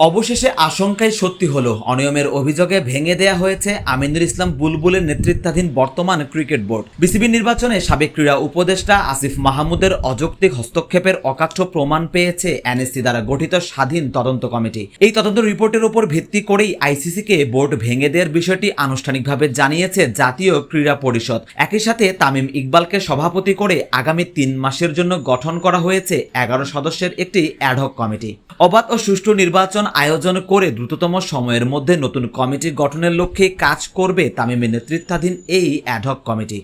অবশেষে আশঙ্কাই সত্যি হলো, অনিয়মের অভিযোগে ভেঙে দেয়া হয়েছে আমিনুল ইসলাম বুলবুলের নেতৃত্বাধীন বর্তমান ক্রিকেট বোর্ড। বিসিবি নির্বাচনে সাবেক ক্রীড়া উপদেষ্টা আসিফ মাহমুদের অযৌক্তিক হস্তক্ষেপের অকাট্য প্রমাণ পেয়েছে এনএসসি দ্বারা গঠিত স্বাধীন তদন্ত কমিটি। এই তদন্ত রিপোর্টের উপর ভিত্তি করেই আইসিসিকে বোর্ড ভেঙে দেওয়ার বিষয়টি আনুষ্ঠানিকভাবে জানিয়েছে জাতীয় ক্রীড়া পরিষদ। একই সাথে তামিম ইকবালকে সভাপতি করে আগামী 3 মাসের জন্য গঠন করা হয়েছে 11 সদস্যের একটি অ্যাডহক কমিটি। অবাধ ও সুষ্ঠু নির্বাচন আয়োজন করে দ্রুততম সময়ের মধ্যে নতুন কমিটি গঠনের লক্ষ্যে কাজ করবে তামিমের নেতৃত্বাধীন এই অ্যাডহক কমিটি।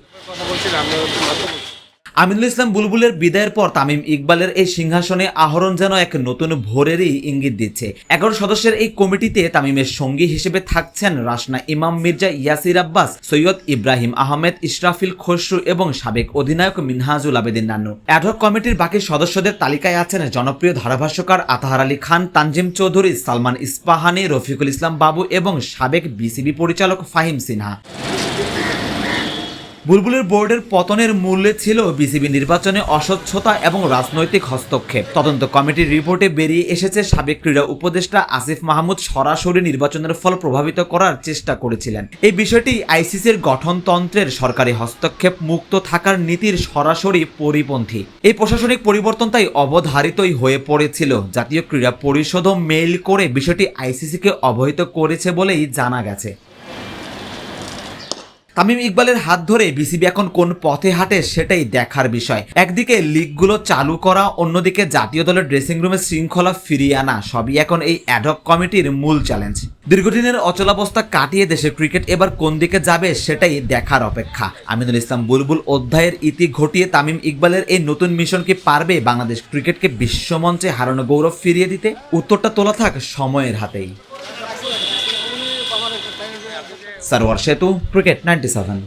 আমিনুল ইসলাম বুলবুলের বিদায়ের পর তামিম ইকবালের এই সিংহাসনে আহরণ যেন এক নতুন ভোরেরই ইঙ্গিত দিচ্ছে। 11 সদস্যের এই কমিটিতে তামিমের সঙ্গী হিসেবে থাকছেন রাসনা ইমাম মির্জা, ইয়াসির আব্বাস, সৈয়দ ইব্রাহিম আহমেদ, ইশরাফিল খসরু এবং সাবেক অধিনায়ক মিনহাজুল আবেদিন নান্নু। অ্যাডহক কমিটির বাকি সদস্যদের তালিকায় আছেন জনপ্রিয় ধারাভাষ্যকার আতাহার আলী খান, তানজিম চৌধুরী, সালমান ইস্পাহানি, রফিকুল ইসলাম বাবু এবং সাবেক বিসিবি পরিচালক ফাহিম সিনহা। বুলবুলের বোর্ডের পতনের মূল্যে ছিল বিসিবি নির্বাচনে অস্বচ্ছতা এবং রাজনৈতিক হস্তক্ষেপ। তদন্ত কমিটির রিপোর্টে বেরিয়ে এসেছে সাবেক ক্রীড়া উপদেষ্টা আসিফ মাহমুদ সরাসরি নির্বাচনের ফল প্রভাবিত করার চেষ্টা করেছিলেন। এই বিষয়টি আইসিসির গঠনতন্ত্রের সরকারি হস্তক্ষেপ মুক্ত থাকার নীতির সরাসরি পরিপন্থী। এই প্রশাসনিক পরিবর্তন তাই অবধারিতই হয়ে পড়েছিল। জাতীয় ক্রীড়া পরিষদও মেইল করে বিষয়টি আইসিসিকে অবহিত করেছে বলেই জানা গেছে। তামিম ইকবালের হাত ধরে বিসিবি এখন কোন পথে হাঁটে সেটাই দেখার বিষয়। একদিকে লিগগুলো চালু করা, অন্যদিকে জাতীয় দলের ড্রেসিং রুমে শৃঙ্খলা ফিরিয়ে আনা, সবই এখন এই অ্যাডহক কমিটির মূল চ্যালেঞ্জ। দীর্ঘদিনের অচলাবস্থা কাটিয়ে দেশের ক্রিকেট এবার কোন দিকে যাবে সেটাই দেখার অপেক্ষা। আমিনুল ইসলাম বুলবুল অধ্যায়ের ইতি ঘটিয়ে তামিম ইকবালের এই নতুন মিশন কি পারবে বাংলাদেশ ক্রিকেটকে বিশ্বমঞ্চে হারানো গৌরব ফিরিয়ে দিতে? উত্তরটা তোলা থাক সময়ের হাতেই। সরওয়ার সেতু, ক্রিকেট 97।